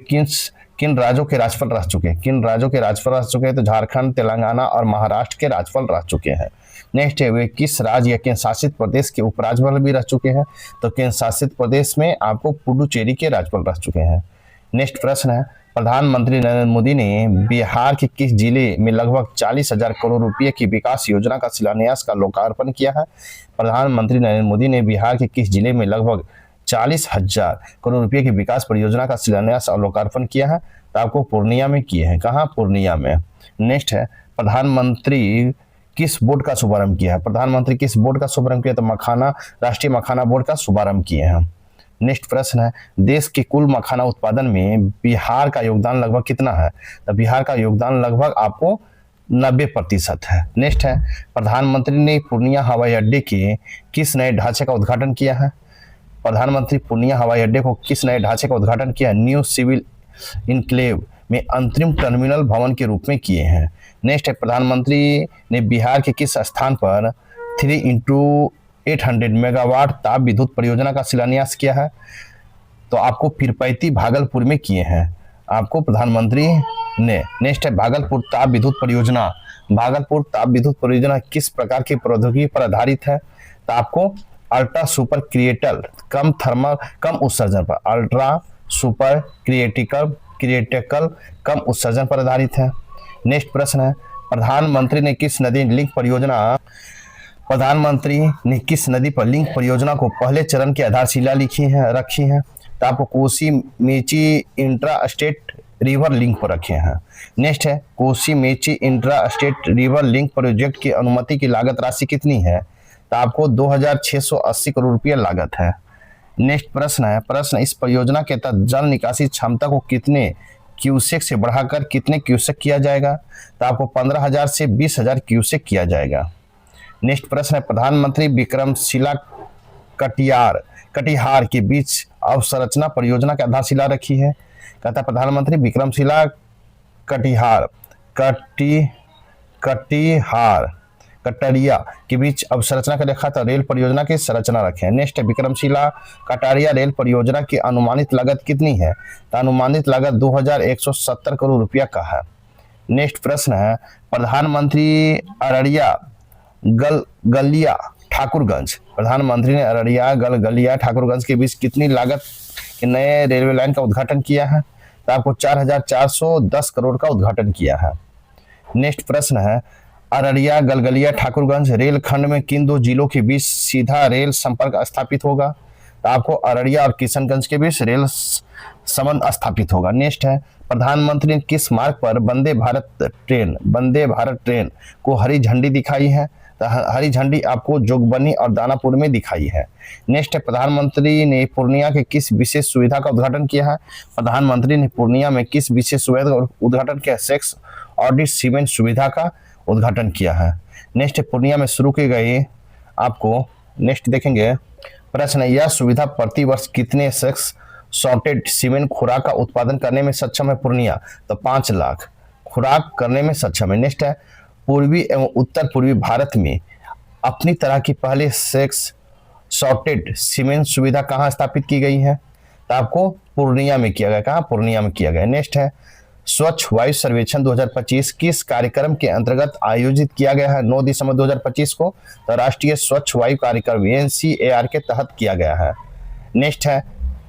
किन राज्यों के राज्यपाल रह चुके हैं? किन राज्यों के राज्यपाल रह चुके हैं? तो झारखंड, तेलंगाना और महाराष्ट्र के राज्यपाल रह चुके हैं। नेक्स्ट है, वे किस राज्य या केंद्र शासित प्रदेश के उपराज्यपाल भी रह चुके हैं? तो केंद्र शासित प्रदेश में आपको पुडुचेरी के राज्यपाल रह चुके हैं। नेक्स्ट प्रश्न है, प्रधानमंत्री नरेंद्र मोदी ने बिहार के किस जिले में लगभग 40,000 करोड़ रुपए की विकास योजना का शिलान्यास का लोकार्पण किया है? प्रधानमंत्री नरेंद्र मोदी ने बिहार के किस जिले में लगभग 40,000 करोड़ रुपए की विकास परियोजना का शिलान्यास और लोकार्पण किया है? तो आपको पूर्णिया में किए हैं। कहाँ? पूर्णिया में। नेक्स्ट है, प्रधानमंत्री किस बोर्ड का शुभारंभ किया है? प्रधानमंत्री किस बोर्ड का शुभारंभ किया? तो मखाना, राष्ट्रीय मखाना बोर्ड का शुभारंभ किए हैं। नेक्स्ट प्रश्न है, देश के कुल मखाना उत्पादन में बिहार का योगदान लगभग कितना है? तो बिहार का योगदान लगभग आपको 90% है। नेक्स्ट है, प्रधानमंत्री ने पूर्णिया हवाई अड्डे के किस नए ढांचे का उद्घाटन किया है? प्रधानमंत्री पूर्णिया हवाई अड्डे को किस नए ढांचे का उद्घाटन किया? न्यू सिविल इनक्लेव में अंतरिम टर्मिनल भवन के रूप में किए हैं। नेक्स्ट है, प्रधानमंत्री ने बिहार के किस स्थान पर 3x800 मेगावाट ताप विद्युत परियोजना का शिलान्यास किया है? तो आपको पीरपैंती भागलपुर में किए हैं आपको प्रधानमंत्री ने। नेक्स्ट है, भागलपुर ताप विद्युत परियोजना। भागलपुर ताप विद्युत परियोजना किस प्रकार की प्रौद्योगिकी पर आधारित है? तो आपको अल्ट्रा सुपर क्रिएटल कम थर्मल कम उत्सर्जन पर, अल्ट्रा सुपर क्रिएटिकल कम उत्सर्जन पर आधारित है। नेक्स्ट प्रश्न है, प्रधानमंत्री ने किस नदी पर लिंक परियोजना को पहले चरण की आधारशिला रखी है? तो आपको Kosi Mechi intra state river link पर रखे हैं। नेक्स्ट है, Kosi Mechi intra state river link project की अनुमति की लागत राशि कितनी है? तो आपको 2,680 करोड़ रुपया लागत है। नेक्स्ट प्रश्न है, इस परियोजना के तहत जल निकासी क्षमता को कितने क्यूसेक से बढ़ाकर कितने क्यूसेक किया जाएगा? तो आपको 15,000 से 20,000 क्यूसेक किया जाएगा। नेक्स्ट प्रश्न है, प्रधानमंत्री विक्रमशिला कटिहार के बीच अवसंरचना परियोजना की आधारशिला रखी है? कहता है प्रधानमंत्री विक्रमशिला कटरिया के बीच अवसंरचना का देखा तो रेल परियोजना की संरचना रखे हैं। नेक्स्ट है, विक्रमशिला कटारिया रेल परियोजना की अनुमानित लागत कितनी है? तो अनुमानित लागत 2,170 करोड़ रुपया का है। नेक्स्ट प्रश्न है, प्रधानमंत्री अररिया गलगलिया ठाकुरगंज के बीच कितनी लागत के नए रेलवे लाइन का उद्घाटन किया है? तो आपको 4,410 करोड़ का उद्घाटन किया है। नेक्स्ट प्रश्न है, अररिया गलगलिया ठाकुरगंज रेल खंड में किन दो जिलों के बीच सीधा रेल संपर्क स्थापित होगा? तो आपको अररिया और किशनगंज के बीच रेल संबंध स्थापित होगा। नेक्स्ट है, प्रधानमंत्री ने किस मार्ग पर वंदे भारत ट्रेन को हरी झंडी दिखाई है? तो हरी झंडी आपको जोगबनी और दानापुर में दिखाई है। नेक्स्ट है, प्रधानमंत्री ने पूर्णिया के किस विशेष सुविधा का उद्घाटन किया है? प्रधानमंत्री ने पूर्णिया में किस विशेष सुविधा का उद्घाटन किया? सेक्स ऑडिट सीमेंट सुविधा का उद्घाटन किया है। नेक्स्ट पूर्णिया में शुरू की गई आपको नेक्स्ट देखेंगे प्रश्न, यह सुविधा प्रति वर्ष कितने सेक्स सॉर्टेड सीमेंट खुराक का उत्पादन करने में सक्षम है पूर्णिया? तो 5 लाख खुराक करने में सक्षम है। नेक्स्ट है, पूर्वी एवं उत्तर पूर्वी भारत में अपनी तरह की पहले सेक्स सॉर्टेड सीमेंट सुविधा कहाँ स्थापित की गई है? तो आपको पूर्णिया में किया गया। कहाँ? पूर्णिया में किया गया। नेक्स्ट है, स्वच्छ वायु सर्वेक्षण 2025 किस कार्यक्रम के अंतर्गत आयोजित किया गया है 9 दिसंबर 2025 को? तो राष्ट्रीय स्वच्छ वायु कार्यक्रम NCAR के तहत किया गया है। नेक्स्ट है,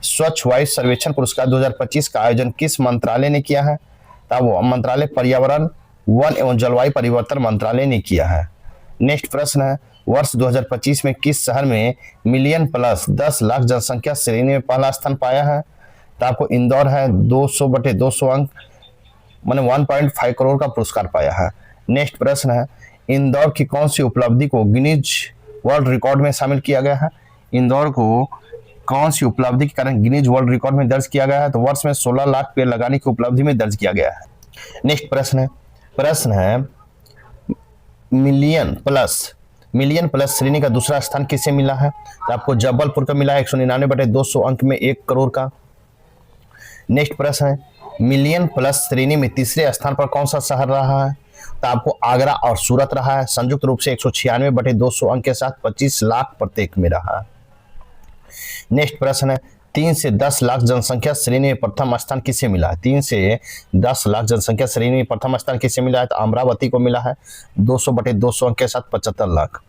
स्वच्छ वायु सर्वेक्षण पुरस्कार 2025 का आयोजन किस मंत्रालय ने किया है? तो वो मंत्रालय पर्यावरण वन एवं जलवायु परिवर्तन मंत्रालय ने किया है। नेक्स्ट प्रश्न है, वर्ष 2025 में किस शहर में मिलियन प्लस 10 लाख जनसंख्या श्रेणी में पहला स्थान पाया है? तो आपको इंदौर है, 200/200 अंक मैंने 1.5 करोड़ का पुरस्कार पाया है। नेक्स्ट प्रश्न है, इंदौर की कौन सी उपलब्धि को गिनीज वर्ल्ड रिकॉर्ड में शामिल किया गया है? इंदौर को कौन सी उपलब्धि के कारण गिनीज वर्ल्ड रिकॉर्ड में दर्ज किया गया है? तो वर्ष में 16 लाख पेड़ लगाने की उपलब्धि में दर्ज किया गया है। नेक्स्ट प्रश्न है मिलियन प्लस श्रेणी का दूसरा स्थान किसे मिला है? तो आपको जबलपुर का मिला है 199/200 अंक में 1 करोड़ का। नेक्स्ट प्रश्न है, मिलियन प्लस श्रेणी में तीसरे स्थान पर कौन सा शहर रहा है? तो आपको आगरा और सूरत रहा है, संयुक्त रूप से 196/200 अंक के साथ 25 लाख प्रत्येक में रहा। नेक्स्ट प्रश्न है, 3 से 10 लाख जनसंख्या श्रेणी में प्रथम स्थान किसे मिला है? 3 से 10 लाख जनसंख्या श्रेणी में प्रथम स्थान किसे मिला है? तो अमरावती को मिला है 200/200 अंक के साथ 75 लाख।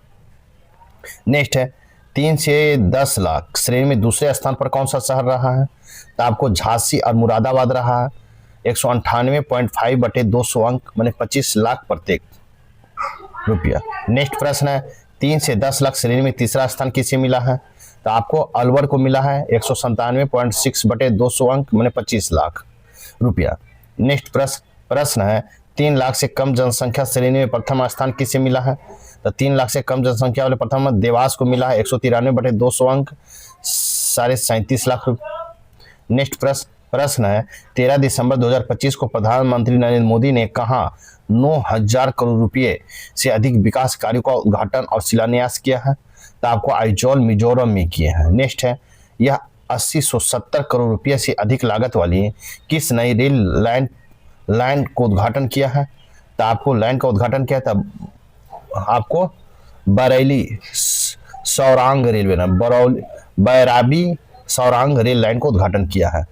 नेक्स्ट है, 3 से 10 लाख श्रेणी में दूसरे स्थान पर कौन सा शहर रहा है? तो आपको झांसी और मुरादाबाद रहा है। 198.5 बटे 200 अंक मैंने 25 लाख प्रत्येक रुपया। नेक्स्ट प्रश्न है 3 से 10 लाख श्रेणी में तीसरा स्थान किसे मिला है? तो आपको अलवर को मिला है 197.6 बटे 200 अंक मैंने 25 लाख रुपया। नेक्स्ट प्रश्न है 3 लाख से कम जनसंख्या श्रेणी में प्रथम स्थान किसे मिला है? तो 3 लाख से कम जनसंख्या वाले प्रथम देवास को मिला है 193 बटे 200 अंक 37.5 लाख रुपये। नेक्स्ट प्रश्न है 13 दिसंबर 2025 को प्रधानमंत्री नरेंद्र मोदी ने कहा 9,000 करोड़ रुपए से अधिक विकास कार्यों का उद्घाटन और शिलान्यास किया है? तो आपको आइजोल मिजोरम में किए हैं। नेक्स्ट है यह 80,170 करोड़ रुपये से अधिक लागत वाली किस नई रेल लाइन को उद्घाटन किया है? तो आपको लाइन का उद्घाटन किया था आपको बरेली सौरांग रेलवे ना बैराबी सौरांग रेल लाइन को उद्घाटन किया है।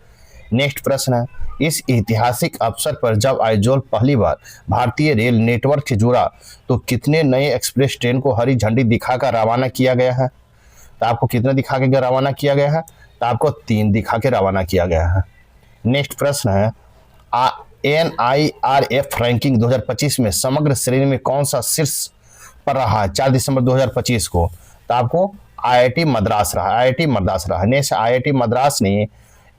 नेक्स्ट प्रश्न है इस ऐतिहासिक अवसर पर जब आइजोल पहली बार भारतीय रेल नेटवर्क से जुड़ा तो कितने नए एक्सप्रेस ट्रेन को हरी झंडी दिखाकर रवाना किया गया है? तो आपको कितने दिखा के रवाना किया गया है? तो आपको 3 दिखा के रवाना किया गया है। नेक्स्ट प्रश्न है NIRF रैंकिंग 2025 में समग्र श्रेणी में कौन सा शीर्ष पर रहा है 4 दिसंबर 2025 को? तो आपको IIT मद्रास रहा। नेक्स्ट IIT मद्रास ने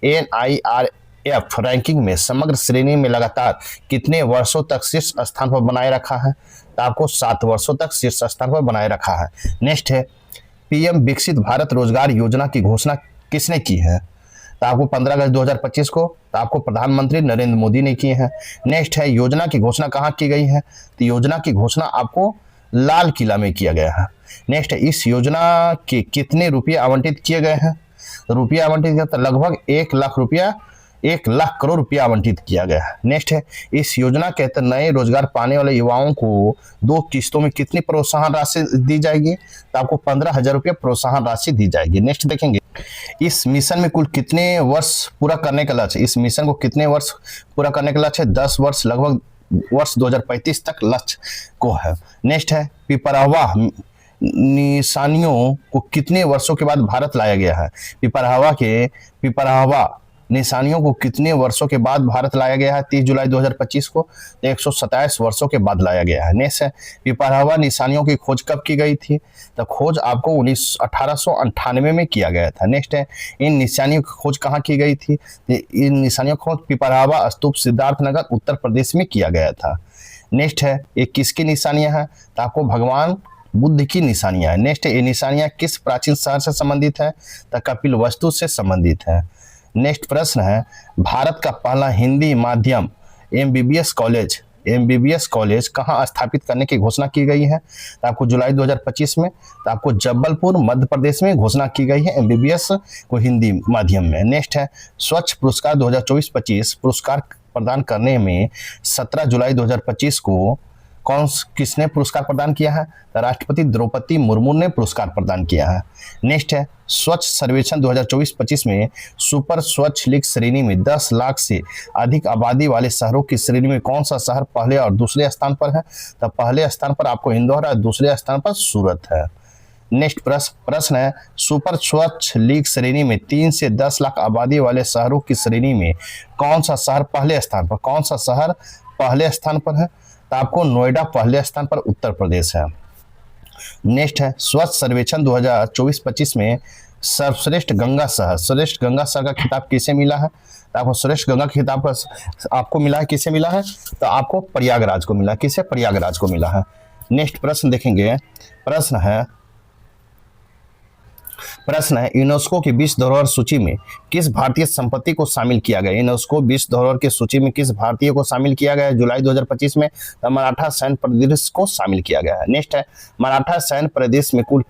NIRF रैंकिंग में समग्र श्रेणी में लगातार कितने वर्षों तक शीर्ष स्थान पर बनाए रखा है? तो आपको 7 वर्षों तक शीर्ष स्थान पर बनाए रखा है। नेक्स्ट है PM विकसित भारत रोजगार योजना की घोषणा किसने की है? तो आपको 15 अगस्त 2025 को तो आपको प्रधानमंत्री नरेंद्र मोदी ने किए हैं। नेक्स्ट है योजना की घोषणा कहाँ की गई है? तो योजना की घोषणा आपको लाल किला में किया गया है। नेक्स्ट है इस योजना के कितने रुपये आवंटित किए गए हैं? रुपया आवंटित किया तो लगभग 1 लाख करोड़ रुपया आवंटित किया गया है। नेक्स्ट है इस योजना के तहत नए रोजगार पाने वाले युवाओं को 2 किस्तों में कितनी प्रोत्साहन राशि दी जाएगी? तो आपको 15,000 रुपये प्रोत्साहन राशि दी जाएगी। नेक्स्ट देखेंगे इस मिशन में कुल कितने वर्ष पूरा करने का लक्ष्य? इस मिशन को कितने वर्ष पूरा करने का लक्ष्य है? 10 वर्ष, लगभग वर्ष 2035 तक लक्ष्य को है। नेक्स्ट है पिपरावा निशानियों को कितने वर्षों के बाद भारत लाया गया है? पिपरावा निशानियों को कितने वर्षों के बाद भारत लाया गया है? 30 जुलाई 2025 को 127 वर्षों के बाद लाया गया है। नेक्स्ट है पिपरावा निशानियों की खोज कब की गई थी? तो खोज आपको 1898 में किया गया था। नेक्स्ट है इन निशानियों की खोज कहाँ की गई थी? इन निशानियों की खोज पिपरावा स्तूप सिद्धार्थनगर उत्तर प्रदेश में किया गया था। नेक्स्ट है ये किसकी निशानियां हैं? तो आपको भगवान बुद्ध की निशानियां हैं। नेक्स्ट ये निशानियां किस प्राचीन शहर से संबंधित है? तो कपिलवस्तु से संबंधित है। नेक्स्ट प्रश्न है भारत का पहला हिंदी माध्यम MBBS कॉलेज कहाँ स्थापित करने की घोषणा की गई है? तो आपको जुलाई 2025 में तो आपको जबलपुर मध्य प्रदेश में घोषणा की गई है MBBS को हिंदी माध्यम में। नेक्स्ट है स्वच्छ पुरस्कार 2024-25 पुरस्कार प्रदान करने में 17 जुलाई 2025 को किसने पुरस्कार प्रदान किया है? तो राष्ट्रपति द्रौपदी मुर्मू ने पुरस्कार प्रदान किया है। नेक्स्ट है स्वच्छ सर्वेक्षण 2024-25 में सुपर स्वच्छ लीग श्रेणी में 10 लाख से अधिक आबादी वाले शहरों की श्रेणी में कौन सा शहर पहले और दूसरे स्थान पर है? तो पहले स्थान पर आपको इंदौर और दूसरे स्थान पर सूरत है। नेक्स्ट प्रश्न है सुपर स्वच्छ लीग श्रेणी में 3 से 10 लाख आबादी वाले शहरों की श्रेणी में कौन सा शहर पहले स्थान पर है? तो आपको नोएडा पहले स्थान पर उत्तर प्रदेश है। नेक्स्ट है स्वच्छ सर्वेक्षण 2024-25 में सर्वश्रेष्ठ गंगा शहर का खिताब किसे मिला है? तो आपको श्रेष्ठ गंगा खिताब आपको मिला है, किसे मिला है? तो आपको प्रयागराज को मिला। किसे? प्रयागराज को मिला है। नेक्स्ट प्रश्न देखेंगे। प्रश्न है यूनेस्को की विश्व धरोहर सूची में किस भारतीय संपत्ति को शामिल किया गया? यूनेस्को विश्व धरोहर की सूची में किस भारतीय को शामिल किया गया है जुलाई 2025 में? मराठा सैन्य प्रदेश को शामिल किया गया है। नेक्स्ट है मराठा सैन्य प्रदेश में कुल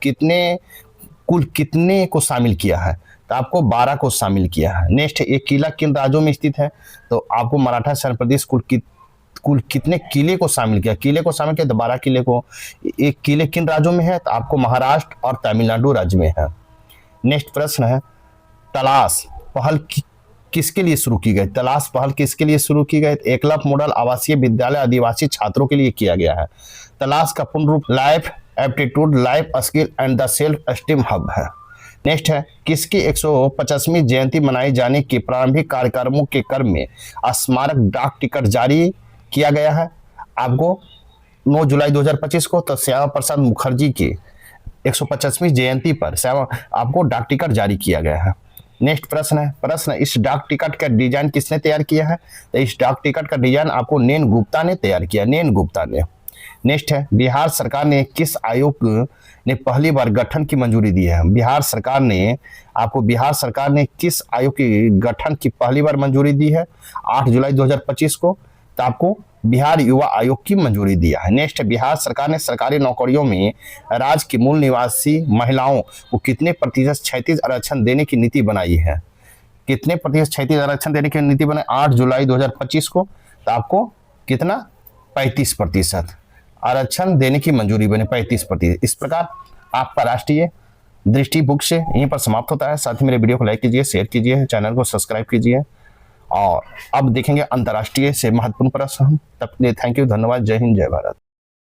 कितने को शामिल किया है? तो आपको 12 को शामिल किया है। नेक्स्ट है एक किला किन राज्यों में स्थित है? तो आपको मराठा सैन्य प्रदेश कुल कितने किले को शामिल किया? तो 12 किले को। एक किले किन राज्यों में है? तो आपको महाराष्ट्र और तमिलनाडु राज्य में है। नेक्स्ट प्रश्न है तलाश पहल किसके लिए शुरू की गई? तलाश पहल किसके लिए शुरू की गई? एकलव्य मॉडल आवासीय विद्यालय आदिवासी छात्रों के लिए किया गया है। तलाश का पूर्ण रूप life aptitude, life skill and the self esteem hub है। नेक्स्ट है, किसकी 150वीं जयंती मनाए जाने के प्रारंभिक कार्यक्रमों के क्रम में स्मारक डाक टिकट जारी किया गया है? आपको 9 जुलाई 2025 को तो श्यामा प्रसाद मुखर्जी की 150वीं जयंती पर आपको डाक टिकट जारी किया गया है। नेक्स्ट प्रश्न इस डाक टिकट का डिजाइन किसने तैयार किया है? तो इस डाक टिकट का डिजाइन आपको नैन गुप्ता ने तैयार किया, नैन गुप्ता ने। नेक्स्ट है, बिहार सरकार ने किस आयोग ने पहली बार गठन की मंजूरी दी है? बिहार सरकार ने किस आयोग के गठन की पहली बार मंजूरी दी है? 8 जुलाई 2025 को तो आपको बिहार युवा आयोग की मंजूरी दिया है। नेक्स्ट है, बिहार सरकार ने सरकारी नौकरियों में राज्य की मूल निवासी महिलाओं को कितने प्रतिशत क्षैतिज आरक्षण देने की नीति बनाई है? कितने प्रतिशत क्षैतिज आरक्षण देने की नीति बनाई? 8 जुलाई 2025 को तो आपको कितना? 35% आरक्षण देने की मंजूरी बने, 35%। इस प्रकार आपका राष्ट्रीय दृष्टि बुक से यहीं पर समाप्त होता है। साथ ही मेरे वीडियो को लाइक कीजिए, शेयर कीजिए, चैनल को सब्सक्राइब कीजिए और अब देखेंगे अंतर्राष्ट्रीय से महत्वपूर्ण प्रश्न। तब के लिए थैंक यू, धन्यवाद, जय हिंद, जय भारत।